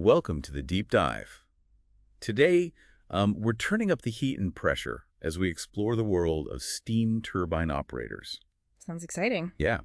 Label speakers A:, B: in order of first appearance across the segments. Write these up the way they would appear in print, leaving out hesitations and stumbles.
A: Welcome to the Deep Dive. Today, we're turning up the heat and pressure as we explore the world of steam turbine operators.
B: Sounds exciting.
A: Yeah,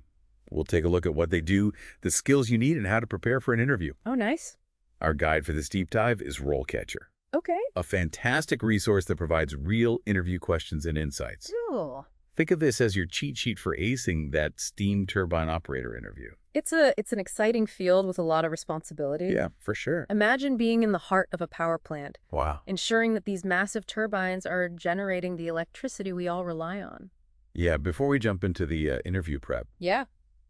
A: we'll take a look at what they do, the skills you need, and how to prepare for an interview.
B: Oh, nice.
A: Our guide for this deep dive is RoleCatcher,
B: Okay.
A: a fantastic resource that provides real interview questions and insights.
B: Cool.
A: Think of this as your cheat sheet for acing that steam turbine operator interview.
B: It's an exciting field with a lot of responsibility.
A: Yeah, for sure.
B: Imagine being in the heart of a power plant,
A: Wow.
B: ensuring that these massive turbines are generating the electricity we all rely on.
A: Yeah, before we jump into the interview prep,
B: Yeah.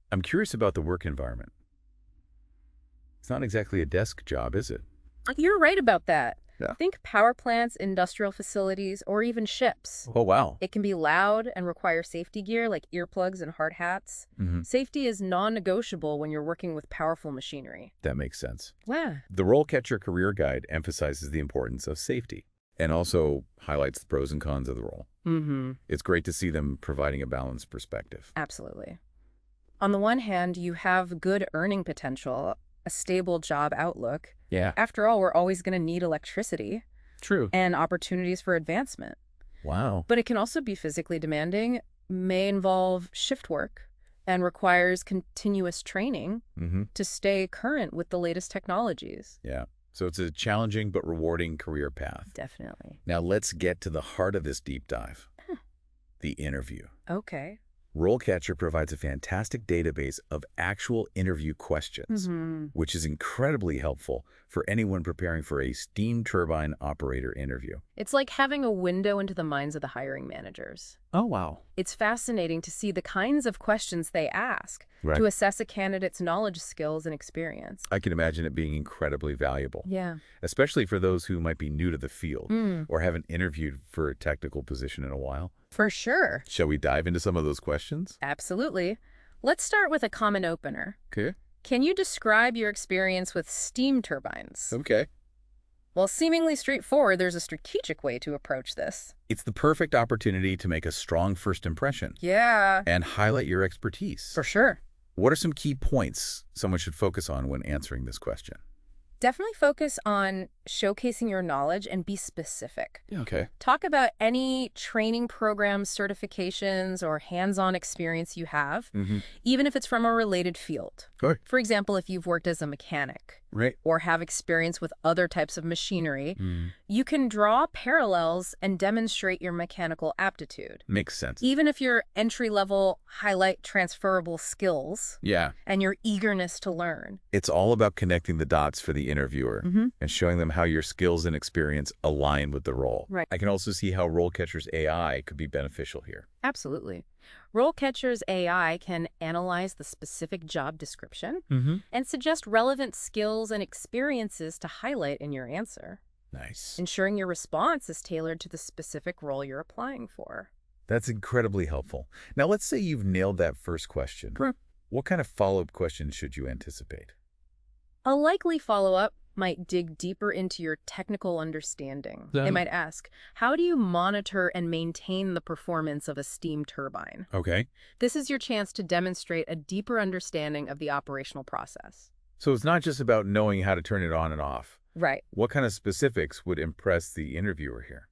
A: I'm curious about the work environment. It's not exactly a desk job, is it?
B: You're right about that.
A: Yeah.
B: Think power plants, industrial facilities, or even ships.
A: Oh, wow.
B: It can be loud and require safety gear like earplugs and hard hats. Safety is non-negotiable when you're working with powerful machinery.
A: That makes sense.
B: Yeah.
A: The RoleCatcher Career Guide emphasizes the importance of safety and also highlights the pros and cons of the role. It's great to see them providing a balanced perspective.
B: Absolutely. On the one hand, you have good earning potential, a stable job outlook.
A: Yeah.
B: After all, we're always going to need electricity
A: True.
B: and opportunities for advancement.
A: Wow.
B: But it can also be physically demanding, may involve shift work, and requires continuous training to stay current with the latest technologies.
A: Yeah. So it's a challenging but rewarding career path.
B: Definitely.
A: Now let's get to the heart of this deep dive, the interview.
B: Okay.
A: RoleCatcher provides a fantastic database of actual interview questions, which is incredibly helpful for anyone preparing for a steam turbine operator interview.
B: It's like having a window into the minds of the hiring managers.
A: Oh, wow.
B: It's fascinating to see the kinds of questions they ask
A: Right.
B: to assess a candidate's knowledge, skills, and experience.
A: I can imagine it being incredibly valuable,
B: Yeah.
A: especially for those who might be new to the field or haven't interviewed for a technical position in a while.
B: For sure.
A: Shall we dive into some of those questions?
B: Absolutely. Let's start with a common opener.
A: Okay.
B: Can you describe your experience with steam turbines?
A: Okay.
B: Well, seemingly straightforward, there's a strategic way to approach this.
A: It's the perfect opportunity to make a strong first impression
B: Yeah.
A: and highlight your expertise.
B: For sure.
A: What are some key points someone should focus on when answering this question?
B: Definitely focus on showcasing your knowledge and be specific.
A: Okay.
B: Talk about any training programs, certifications, or hands-on experience you have, even if it's from a related field.
A: Good.
B: For example, if you've worked as a mechanic
A: Right.
B: or have experience with other types of machinery, you can draw parallels and demonstrate your mechanical aptitude.
A: Makes sense.
B: Even if you're entry-level, highlight transferable skills
A: Yeah.
B: and your eagerness to learn.
A: It's all about connecting the dots for the interviewer and showing them how your skills and experience align with the role.
B: Right.
A: I can also see how RoleCatcher's AI could be beneficial here.
B: Absolutely. RoleCatcher's AI can analyze the specific job description and suggest relevant skills and experiences to highlight in your answer,
A: Nice.
B: ensuring your response is tailored to the specific role you're applying for.
A: That's incredibly helpful. Now, let's say you've nailed that first question. What kind of follow-up questions should you anticipate?
B: A likely follow-up might dig deeper into your technical understanding. They might ask, how do you monitor and maintain the performance of a steam turbine?
A: Okay.
B: This is your chance to demonstrate a deeper understanding of the operational process.
A: So it's not just about knowing how to turn it on and off.
B: Right.
A: What kind of specifics would impress the interviewer here?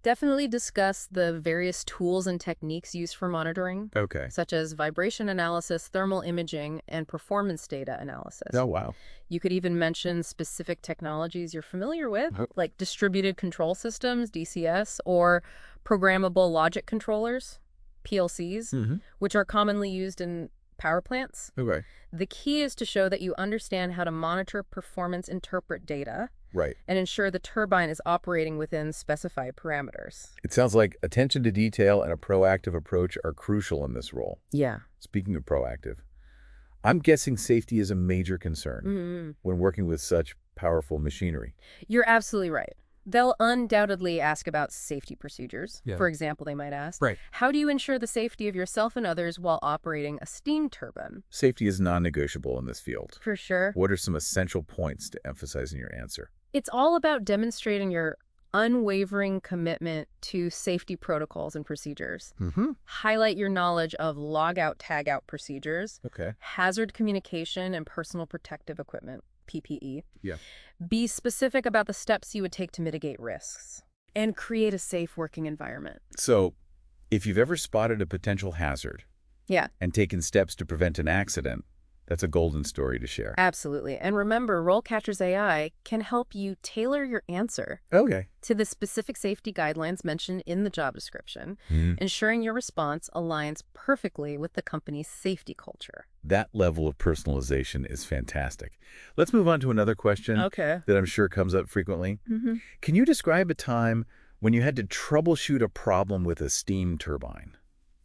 B: Definitely discuss the various tools and techniques used for monitoring,
A: Okay.
B: such as vibration analysis, thermal imaging, and performance data analysis.
A: Oh, wow.
B: You could even mention specific technologies you're familiar with, like distributed control systems, DCS, or programmable logic controllers, PLCs, which are commonly used in power plants.
A: Okay.
B: The key is to show that you understand how to monitor performance, interpret data,
A: Right.
B: and ensure the turbine is operating within specified parameters.
A: It sounds like attention to detail and a proactive approach are crucial in this role.
B: Yeah.
A: Speaking of proactive, I'm guessing safety is a major concern when working with such powerful machinery.
B: You're absolutely right. They'll undoubtedly ask about safety procedures.
A: Yeah.
B: For example, they might ask,
A: Right.
B: how do you ensure the safety of yourself and others while operating a steam turbine?
A: Safety is non-negotiable in this field.
B: For sure.
A: What are some essential points to emphasize in your answer?
B: It's all about demonstrating your unwavering commitment to safety protocols and procedures. Highlight your knowledge of log-out, tag-out procedures,
A: Okay.
B: hazard communication, and personal protective equipment. PPE.
A: Yeah.
B: Be specific about the steps you would take to mitigate risks. And create a safe working environment.
A: So, if you've ever spotted a potential hazard
B: Yeah.
A: and taken steps to prevent an accident, that's a golden story to share.
B: Absolutely. And remember, RoleCatcher's AI can help you tailor your answer
A: Okay.
B: to the specific safety guidelines mentioned in the job description, ensuring your response aligns perfectly with the company's safety culture.
A: That level of personalization is fantastic. Let's move on to another question that I'm sure comes up frequently. Can you describe a time when you had to troubleshoot a problem with a steam turbine?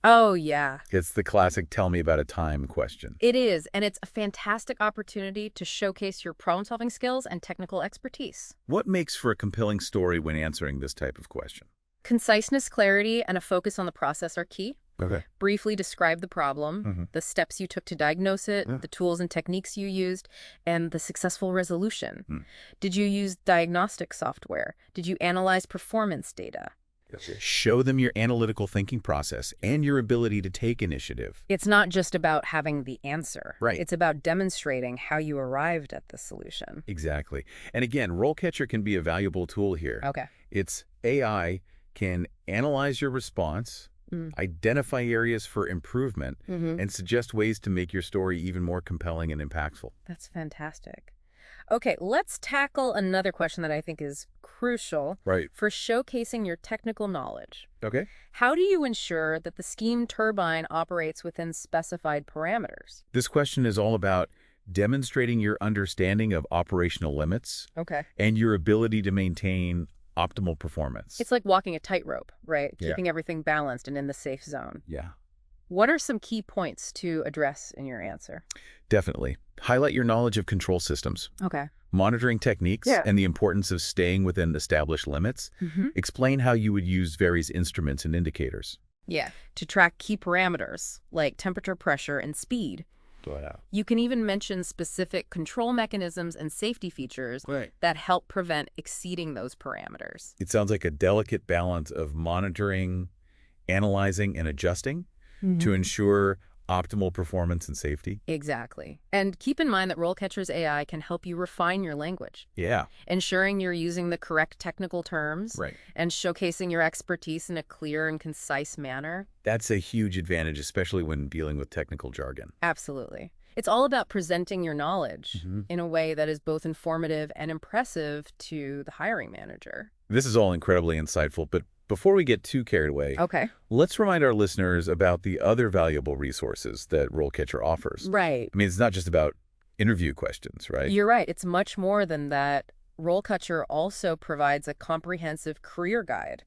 B: Oh, yeah.
A: It's the classic tell me about a time question.
B: It is, and it's a fantastic opportunity to showcase your problem-solving skills and technical expertise.
A: What makes for a compelling story when answering this type of question?
B: Conciseness, clarity, and a focus on the process are key.
A: Okay.
B: Briefly describe the problem, the steps you took to diagnose it, the tools and techniques you used, and the successful resolution. Did you use diagnostic software? Did you analyze performance data?
A: Show them your analytical thinking process and your ability to take initiative.
B: It's not just about having the answer.
A: Right.
B: It's about demonstrating how you arrived at the solution.
A: Exactly. And again, RoleCatcher can be a valuable tool here.
B: Okay.
A: Its AI can analyze your response, identify areas for improvement, and suggest ways to make your story even more compelling and impactful.
B: That's fantastic. Okay, let's tackle another question that I think is crucial for showcasing your technical knowledge.
A: Okay.
B: How do you ensure that the steam turbine operates within specified parameters?
A: This question is all about demonstrating your understanding of operational limits and your ability to maintain optimal performance.
B: It's like walking a tightrope, right? Keeping everything balanced and in the safe zone.
A: Yeah.
B: What are some key points to address in your answer?
A: Definitely. Highlight your knowledge of control systems.
B: Okay.
A: Monitoring techniques and the importance of staying within established limits. Explain how you would use various instruments and indicators.
B: Yeah. To track key parameters like temperature, pressure, and speed. You can even mention specific control mechanisms and safety features that help prevent exceeding those parameters.
A: It sounds like a delicate balance of monitoring, analyzing, and adjusting to ensure optimal performance and safety.
B: Exactly. And keep in mind that RoleCatcher's AI can help you refine your language.
A: Yeah.
B: Ensuring you're using the correct technical terms and showcasing your expertise in a clear and concise manner.
A: That's a huge advantage, especially when dealing with technical jargon.
B: Absolutely. It's all about presenting your knowledge in a way that is both informative and impressive to the hiring manager.
A: This is all incredibly insightful, but before we get too carried away, let's remind our listeners about the other valuable resources that RoleCatcher offers.
B: Right.
A: I mean, it's not just about interview questions, right?
B: You're right. It's much more than that. RoleCatcher also provides a comprehensive career guide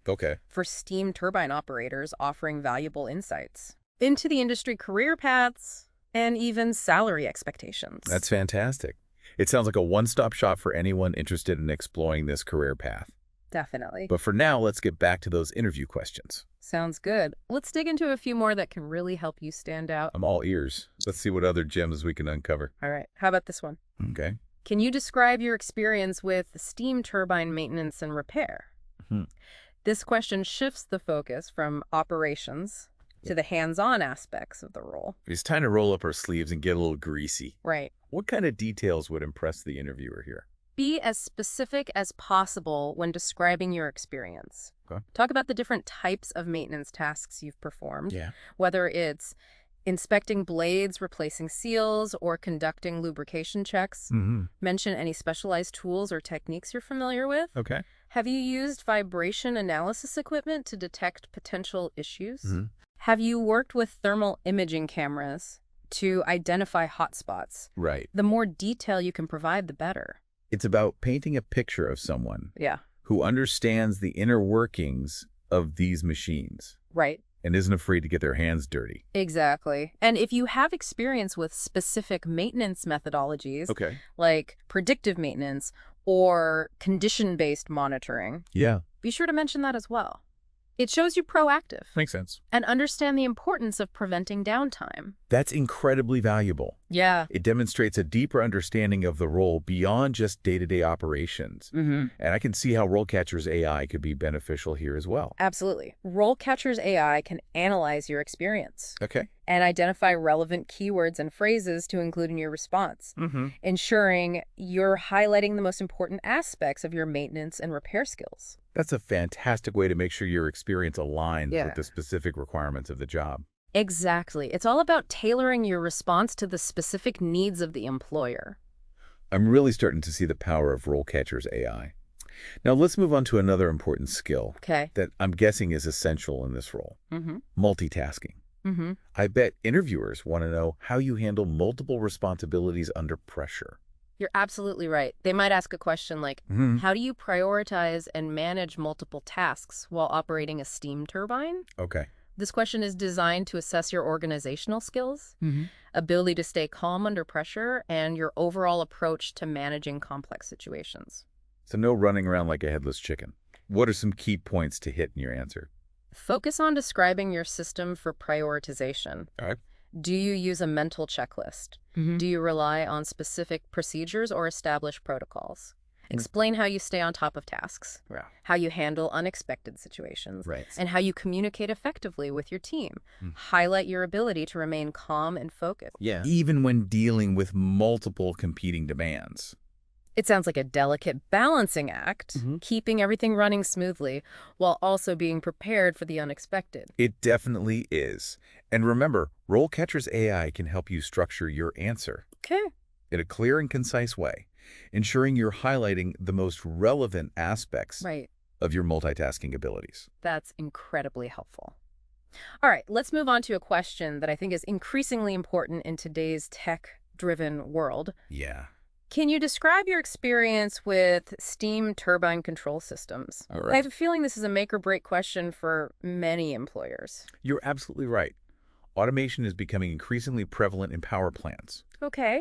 B: for steam turbine operators, offering valuable insights into the industry career paths and even salary expectations.
A: That's fantastic. It sounds like a one-stop shop for anyone interested in exploring this career path.
B: Definitely.
A: But for now, let's get back to those interview questions.
B: Sounds good. Let's dig into a few more that can really help you stand out.
A: I'm all ears. Let's see what other gems we can uncover.
B: All right. How about this one?
A: Okay.
B: Can you describe your experience with steam turbine maintenance and repair? This question shifts the focus from operations to the hands-on aspects of the role.
A: It's time to roll up our sleeves and get a little greasy.
B: Right.
A: What kind of details would impress the interviewer here?
B: Be as specific as possible when describing your experience. Talk about the different types of maintenance tasks you've performed, whether it's inspecting blades, replacing seals, or conducting lubrication checks. Mention any specialized tools or techniques you're familiar with. Have you used vibration analysis equipment to detect potential issues? Have you worked with thermal imaging cameras to identify hotspots?
A: Right.
B: The more detail you can provide, the better.
A: It's about painting a picture of someone who understands the inner workings of these machines.
B: Right.
A: And isn't afraid to get their hands dirty.
B: Exactly. And if you have experience with specific maintenance methodologies, like predictive maintenance or condition-based monitoring, be sure to mention that as well. It shows you proactive
A: Makes sense.
B: and understand the importance of preventing downtime.
A: That's incredibly valuable.
B: Yeah.
A: It demonstrates a deeper understanding of the role beyond just day-to-day operations. And I can see how RoleCatcher's AI could be beneficial here as well.
B: Absolutely. RoleCatcher's AI can analyze your experience.
A: Okay.
B: And identify relevant keywords and phrases to include in your response, ensuring you're highlighting the most important aspects of your maintenance and repair skills.
A: That's a fantastic way to make sure your experience aligns with the specific requirements of the job.
B: Exactly. It's all about tailoring your response to the specific needs of the employer.
A: I'm really starting to see the power of RoleCatcher's AI. Now let's move on to another important skill that I'm guessing is essential in this role. Multitasking. I bet interviewers want to know how you handle multiple responsibilities under pressure.
B: You're absolutely right. They might ask a question like, how do you prioritize and manage multiple tasks while operating a steam turbine?
A: Okay.
B: This question is designed to assess your organizational skills, ability to stay calm under pressure, and your overall approach to managing complex situations.
A: So no running around like a headless chicken. What are some key points to hit in your answer?
B: Focus on describing your system for prioritization.
A: All right.
B: Do you use a mental checklist? Do you rely on specific procedures or established protocols? Explain how you stay on top of tasks, how you handle unexpected situations, and how you communicate effectively with your team. Highlight your ability to remain calm and focused.
A: Even when dealing with multiple competing demands.
B: It sounds like a delicate balancing act, keeping everything running smoothly while also being prepared for the unexpected.
A: It definitely is. And remember, RoleCatcher's AI can help you structure your answer in a clear and concise way, ensuring you're highlighting the most relevant aspects of your multitasking abilities.
B: That's incredibly helpful. All right, let's move on to a question that I think is increasingly important in today's tech-driven world. Can you describe your experience with steam turbine control systems? I have a feeling this is a make-or-break question for many employers.
A: You're absolutely right. Automation is becoming increasingly prevalent in power plants.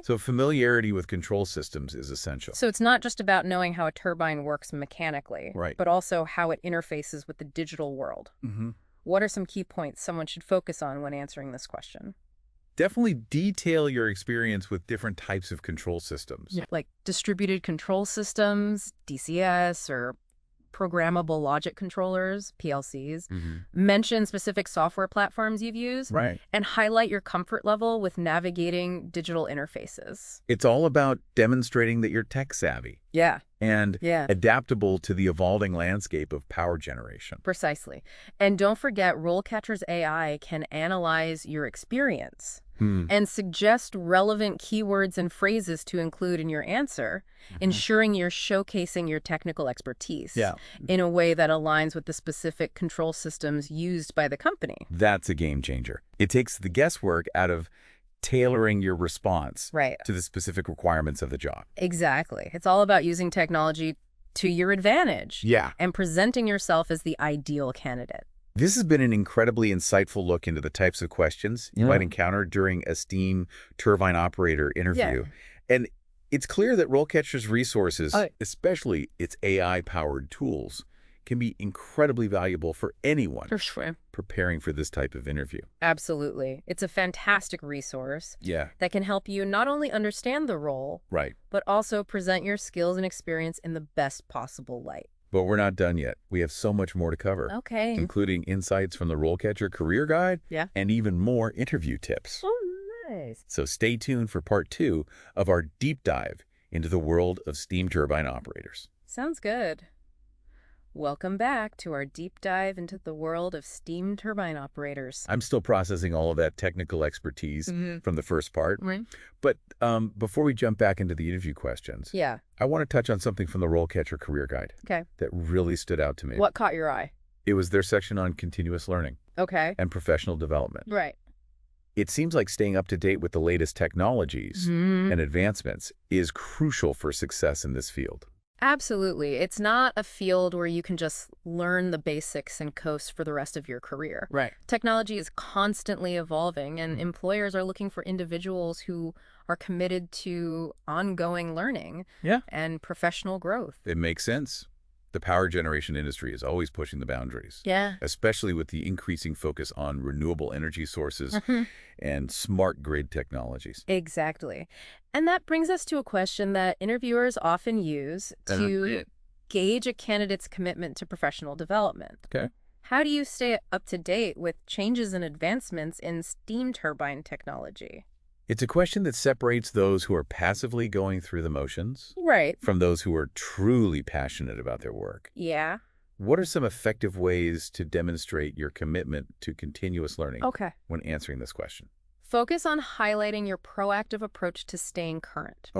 A: So familiarity with control systems is essential.
B: So it's not just about knowing how a turbine works mechanically, but also how it interfaces with the digital world. What are some key points someone should focus on when answering this question?
A: Definitely detail your experience with different types of control systems.
B: Like distributed control systems, DCS, or programmable logic controllers, PLCs. Mention specific software platforms you've used. And highlight your comfort level with navigating digital interfaces.
A: It's all about demonstrating that you're tech savvy. And adaptable to the evolving landscape of power generation.
B: Precisely. And don't forget, RoleCatcher's AI can analyze your experience and suggest relevant keywords and phrases to include in your answer, ensuring you're showcasing your technical expertise in a way that aligns with the specific control systems used by the company.
A: That's a game changer. It takes the guesswork out of tailoring your response to the specific requirements of the job.
B: Exactly. It's all about using technology to your advantage and presenting yourself as the ideal candidate.
A: This has been an incredibly insightful look into the types of questions you might encounter during a steam turbine operator interview. And it's clear that RoleCatcher's resources, especially its AI-powered tools, can be incredibly valuable for anyone preparing for this type of interview.
B: Absolutely. It's a fantastic resource that can help you not only understand the role, but also present your skills and experience in the best possible light.
A: But we're not done yet. We have so much more to cover, including insights from the RoleCatcher Career Guide and even more interview tips.
B: Nice.
A: So stay tuned for part 2 of our deep dive into the world of steam turbine operators.
B: Sounds good. Welcome back to our deep dive into the world of steam turbine operators.
A: I'm still processing all of that technical expertise from the first part. But before we jump back into the interview questions, I want to touch on something from the RoleCatcher Career Guide that really stood out to me.
B: What caught your eye?
A: It was their section on continuous learning and professional development. It seems like staying up to date with the latest technologies and advancements is crucial for success in this field.
B: Absolutely. It's not a field where you can just learn the basics and coast for the rest of your career. Technology is constantly evolving, and employers are looking for individuals who are committed to ongoing learning and professional growth.
A: It makes sense. The power generation industry is always pushing the boundaries.
B: Yeah.
A: Especially with the increasing focus on renewable energy sources and smart grid technologies.
B: Exactly. And that brings us to a question that interviewers often use to gauge a candidate's commitment to professional development.
A: Okay.
B: How do you stay up to date with changes and advancements in steam turbine technology?
A: It's a question that separates those who are passively going through the motions from those who are truly passionate about their work.
B: Yeah.
A: What are some effective ways to demonstrate your commitment to continuous learning when answering this question?
B: Focus on highlighting your proactive approach to staying current.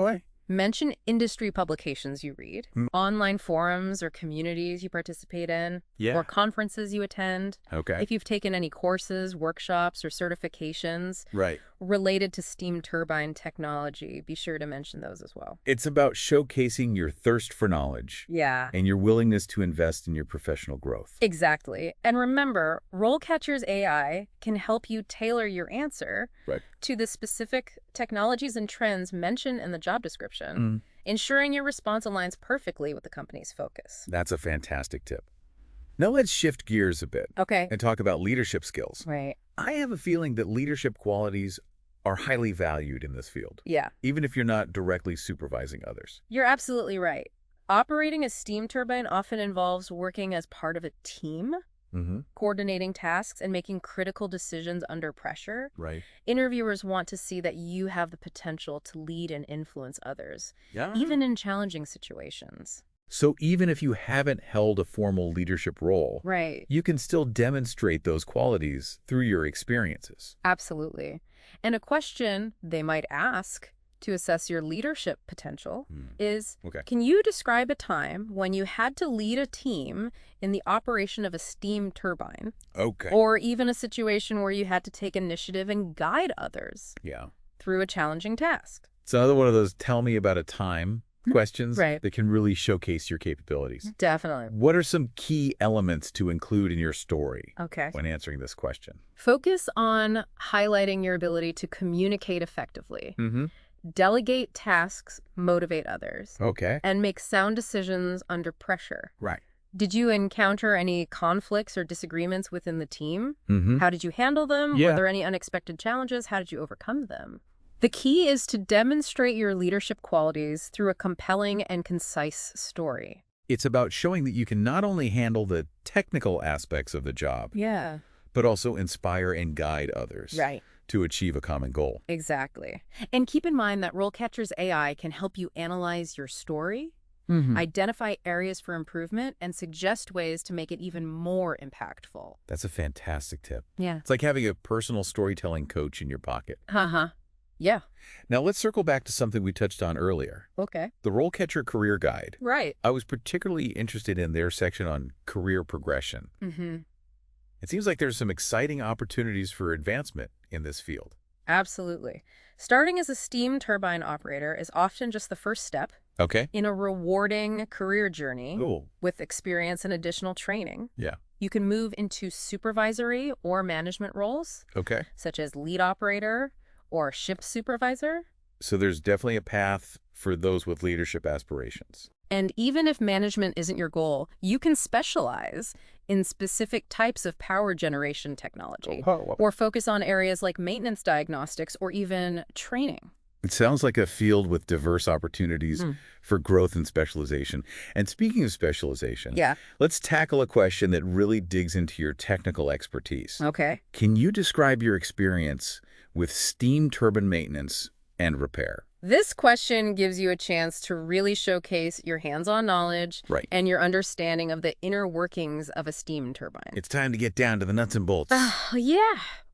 B: Mention industry publications you read, online forums or communities you participate in, or conferences you attend. If you've taken any courses, workshops, or certifications related to steam turbine technology, be sure to mention those as well.
A: It's about showcasing your thirst for knowledge and your willingness to invest in your professional growth.
B: Exactly. And remember, RoleCatcher's AI can help you tailor your answer to the specific technologies and trends mentioned in the job description, ensuring your response aligns perfectly with the company's focus.
A: That's a fantastic tip. Now let's shift gears a bit and talk about leadership skills. I have a feeling that leadership qualities are highly valued in this field. Even if you're not directly supervising others.
B: You're absolutely right. Operating a steam turbine often involves working as part of a team, coordinating tasks, and making critical decisions under pressure. Interviewers want to see that you have the potential to lead and influence others, even in challenging situations.
A: So even if you haven't held a formal leadership role, you can still demonstrate those qualities through your experiences.
B: Absolutely. And a question they might ask to assess your leadership potential is, can you describe a time when you had to lead a team in the operation of a steam turbine? Or even a situation where you had to take initiative and guide others through a challenging task.
A: It's another one of those tell me about a time questions that can really showcase your capabilities.
B: Definitely.
A: What are some key elements to include in your story when answering this question?
B: Focus on highlighting your ability to communicate effectively. Delegate tasks, motivate others. And make sound decisions under pressure. Did you encounter any conflicts or disagreements within the team? How did you handle them? Were there any unexpected challenges? How did you overcome them? The key is to demonstrate your leadership qualities through a compelling and concise story.
A: It's about showing that you can not only handle the technical aspects of the job, but also inspire and guide others to achieve a common goal.
B: Exactly. And keep in mind that RoleCatcher's AI can help you analyze your story, identify areas for improvement, and suggest ways to make it even more impactful.
A: That's a fantastic tip.
B: Yeah.
A: It's like having a personal storytelling coach in your pocket.
B: Yeah.
A: Now let's circle back to something we touched on earlier. The RoleCatcher Career Guide. I was particularly interested in their section on career progression. It seems like there's some exciting opportunities for advancement in this field.
B: Absolutely. Starting as a steam turbine operator is often just the first step in a rewarding career journey with experience and additional training. You can move into supervisory or management roles, such as lead operator or shift supervisor.
A: So there's definitely a path for those with leadership aspirations.
B: And even if management isn't your goal, you can specialize in specific types of power generation technology or focus on areas like maintenance diagnostics or even training.
A: It sounds like a field with diverse opportunities for growth and specialization. And speaking of specialization, let's tackle a question that really digs into your technical expertise. Can you describe your experience with steam turbine maintenance and repair?
B: This question gives you a chance to really showcase your hands-on knowledge and your understanding of the inner workings of a steam turbine.
A: It's time to get down to the nuts and bolts.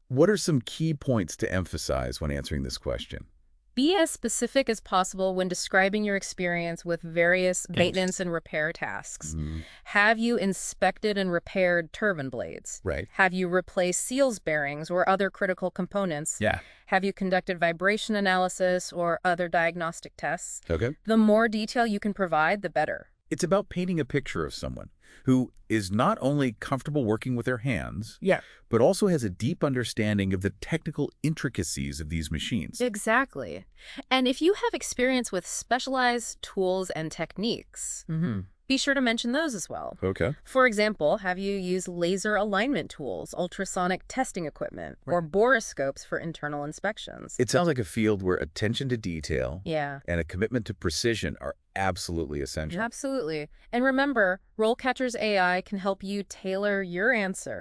A: What are some key points to emphasize when answering this question?
B: Be as specific as possible when describing your experience with various maintenance and repair tasks. Have you inspected and repaired turbine blades? Have you replaced seals bearings or other critical components? Have you conducted vibration analysis or other diagnostic tests? The more detail you can provide, the better.
A: It's about painting a picture of someone who is not only comfortable working with their hands, but also has a deep understanding of the technical intricacies of these machines.
B: Exactly. And if you have experience with specialized tools and techniques, be sure to mention those as well.
A: Okay.
B: For example, have you used laser alignment tools, ultrasonic testing equipment, or borescopes for internal inspections?
A: It sounds like a field where attention to detail and a commitment to precision are absolutely essential.
B: Absolutely. And remember, RoleCatcher's AI can help you tailor your answer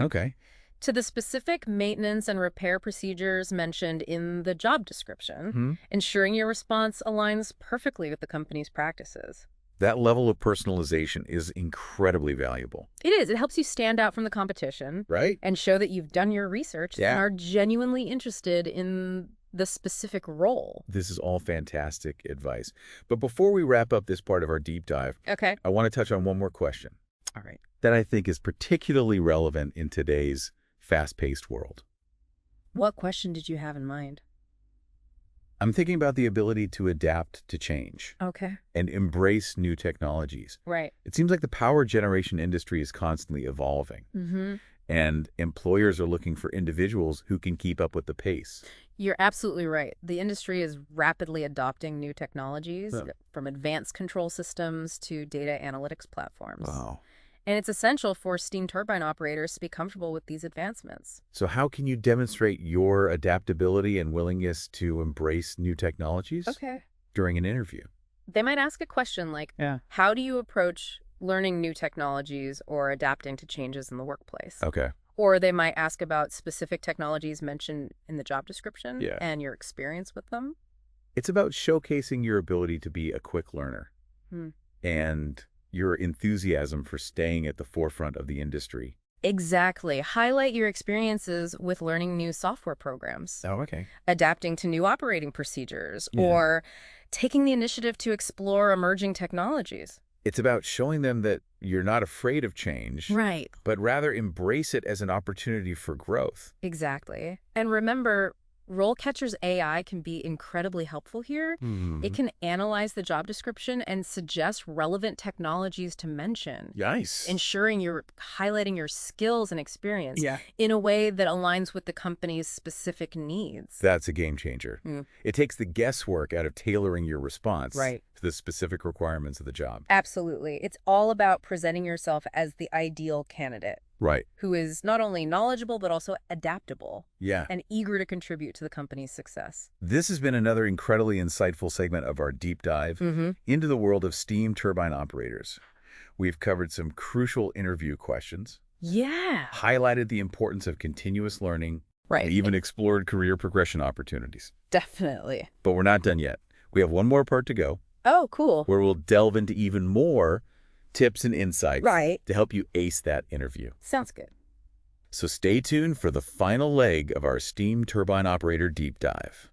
B: to the specific maintenance and repair procedures mentioned in the job description, ensuring your response aligns perfectly with the company's practices.
A: That level of personalization is incredibly valuable.
B: It is. It helps you stand out from the competition.
A: Right.
B: And show that you've done your research and are genuinely interested in the specific role.
A: This is all fantastic advice. But before we wrap up this part of our deep dive, I want to touch on one more question.
B: All right.
A: That I think is particularly relevant in today's fast-paced world.
B: What question did you have in mind?
A: I'm thinking about the ability to adapt to change. And embrace new technologies.
B: Right.
A: It seems like the power generation industry is constantly evolving. And employers are looking for individuals who can keep up with the pace.
B: You're absolutely right. The industry is rapidly adopting new technologies, from advanced control systems to data analytics platforms.
A: Wow.
B: And it's essential for steam turbine operators to be comfortable with these advancements.
A: So how can you demonstrate your adaptability and willingness to embrace new technologies during an interview?
B: They might ask a question like, how do you approach learning new technologies or adapting to changes in the workplace? Or they might ask about specific technologies mentioned in the job description and your experience with them.
A: It's about showcasing your ability to be a quick learner and your enthusiasm for staying at the forefront of the industry.
B: Exactly. Highlight your experiences with learning new software programs. Adapting to new operating procedures, or taking the initiative to explore emerging technologies.
A: It's about showing them that you're not afraid of change, but rather embrace it as an opportunity for growth.
B: Exactly. And remember, RoleCatcher's AI can be incredibly helpful here. It can analyze the job description and suggest relevant technologies to mention. Ensuring you're highlighting your skills and experience in a way that aligns with the company's specific needs.
A: That's a game changer. It takes the guesswork out of tailoring your response to the specific requirements of the job.
B: Absolutely. It's all about presenting yourself as the ideal candidate. Who is not only knowledgeable, but also adaptable. And eager to contribute to the company's success.
A: This has been another incredibly insightful segment of our deep dive into the world of steam turbine operators. We've covered some crucial interview questions. Highlighted the importance of continuous learning. And even explored career progression opportunities.
B: Definitely.
A: But we're not done yet. We have one more part to go.
B: Oh, cool.
A: Where we'll delve into even more tips and insights to help you ace that interview.
B: Sounds good.
A: So stay tuned for the final leg of our steam turbine operator deep dive.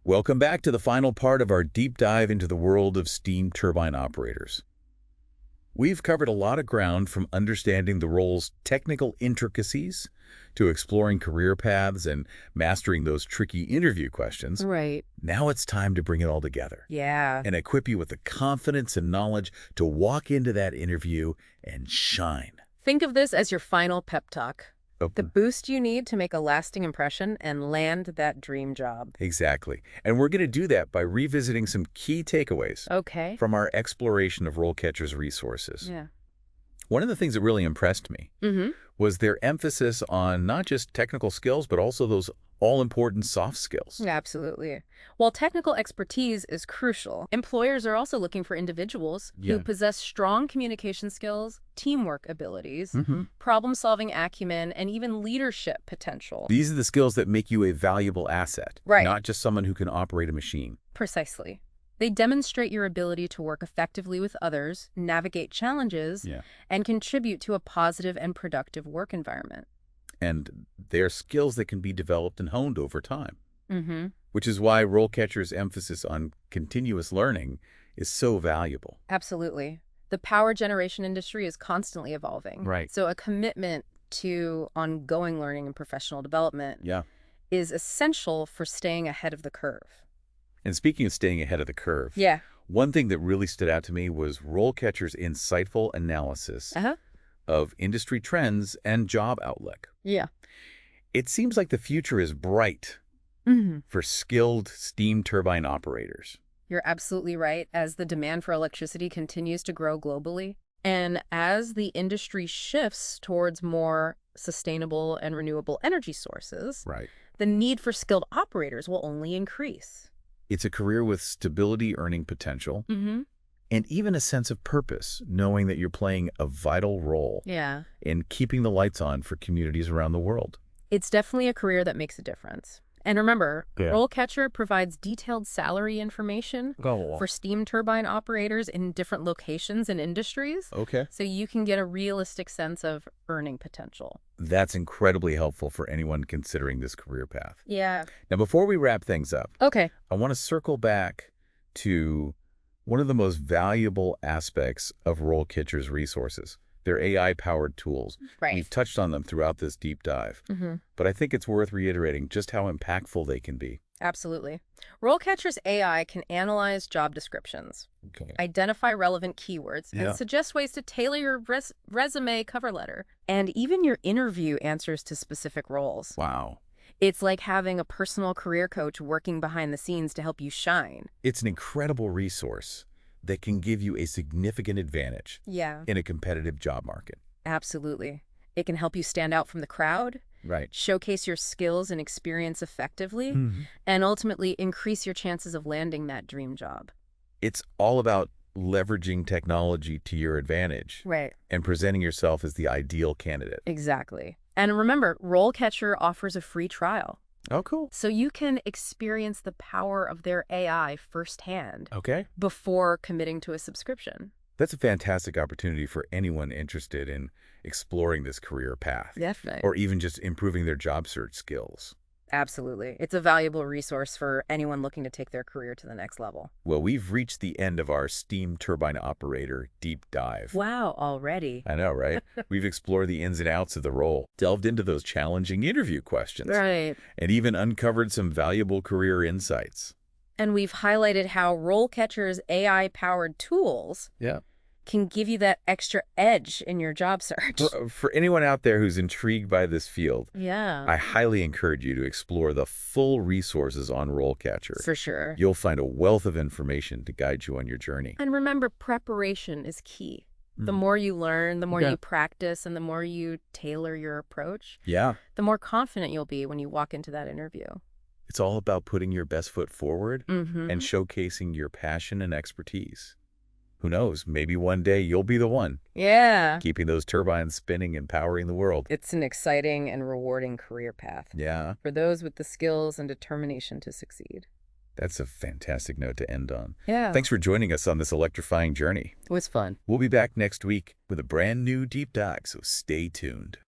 A: Welcome back to the final part of our deep dive into the world of steam turbine operators. We've covered a lot of ground, from understanding the role's technical intricacies to exploring career paths and mastering those tricky interview questions. Now it's time to bring it all together. And equip you with the confidence and knowledge to walk into that interview and shine.
B: Think of this as your final pep talk. The boost you need to make a lasting impression and land that dream job.
A: Exactly. And we're going to do that by revisiting some key takeaways from our exploration of RoleCatcher's resources. One of the things that really impressed me was their emphasis on not just technical skills, but also those all-important soft skills.
B: Absolutely. While technical expertise is crucial, employers are also looking for individuals who possess strong communication skills, teamwork abilities, problem-solving acumen, and even leadership potential.
A: These are the skills that make you a valuable asset, not just someone who can operate a machine.
B: Precisely. They demonstrate your ability to work effectively with others, navigate challenges, and contribute to a positive and productive work environment.
A: And they're skills that can be developed and honed over time. Which is why RoleCatcher's emphasis on continuous learning is so valuable.
B: Absolutely. The power generation industry is constantly evolving. So a commitment to ongoing learning and professional development is essential for staying ahead of the curve.
A: And speaking of staying ahead of the curve, one thing that really stood out to me was RoleCatcher's insightful analysis of industry trends and job outlook. It seems like the future is bright for skilled steam turbine operators.
B: You're absolutely right. As the demand for electricity continues to grow globally, and as the industry shifts towards more sustainable and renewable energy sources,
A: Right.
B: the need for skilled operators will only increase.
A: It's a career with stability, earning potential,
B: Mm-hmm.
A: and even a sense of purpose, knowing that you're playing a vital role
B: Yeah.
A: in keeping the lights on for communities around the world.
B: It's definitely a career that makes a difference. And remember,
A: Yeah.
B: RoleCatcher provides detailed salary information for steam turbine operators in different locations and industries,
A: Okay.
B: so you can get a realistic sense of earning potential.
A: That's incredibly helpful for anyone considering this career path.
B: Yeah.
A: Now, before we wrap things up,
B: Okay.
A: I want to circle back to one of the most valuable aspects of RoleCatcher's resources. They're AI-powered tools.
B: Right.
A: We've touched on them throughout this deep dive, but I think it's worth reiterating just how impactful they can be.
B: Absolutely. RoleCatcher's AI can analyze job descriptions, identify relevant keywords, and suggest ways to tailor your resume cover letter, and even your interview answers to specific roles.
A: Wow.
B: It's like having a personal career coach working behind the scenes to help you shine.
A: It's an incredible resource that can give you a significant advantage in a competitive job market.
B: Absolutely. It can help you stand out from the crowd,
A: Right.
B: showcase your skills and experience effectively, and ultimately increase your chances of landing that dream job.
A: It's all about leveraging technology to your advantage
B: Right.
A: and presenting yourself as the ideal candidate.
B: Exactly. And remember, RoleCatcher offers a free trial,
A: Oh, cool.
B: so you can experience the power of their AI firsthand
A: Okay.
B: before committing to a subscription.
A: That's a fantastic opportunity for anyone interested in exploring this career path
B: Definitely.
A: or even just improving their job search skills.
B: Absolutely. It's a valuable resource for anyone looking to take their career to the next level.
A: Well, we've reached the end of our steam turbine operator deep dive.
B: Wow, already.
A: I know, right? We've explored the ins and outs of the role, delved into those challenging interview questions,
B: Right.
A: and even uncovered some valuable career insights.
B: And we've highlighted how RoleCatcher's AI-powered tools can give you that extra edge in your job search.
A: For anyone out there who's intrigued by this field, I highly encourage you to explore the full resources on RoleCatcher.
B: For sure.
A: You'll find a wealth of information to guide you on your journey.
B: And remember, preparation is key. The more you learn, the more you practice, and the more you tailor your approach, the more confident you'll be when you walk into that interview.
A: It's all about putting your best foot forward and showcasing your passion and expertise. Who knows, maybe one day you'll be the one.
B: Yeah.
A: Keeping those turbines spinning and powering the world.
B: It's an exciting and rewarding career path.
A: Yeah.
B: For those with the skills and determination to succeed.
A: That's a fantastic note to end on.
B: Yeah.
A: Thanks for joining us on this electrifying journey.
B: It was fun.
A: We'll be back next week with a brand new deep dive, so stay tuned.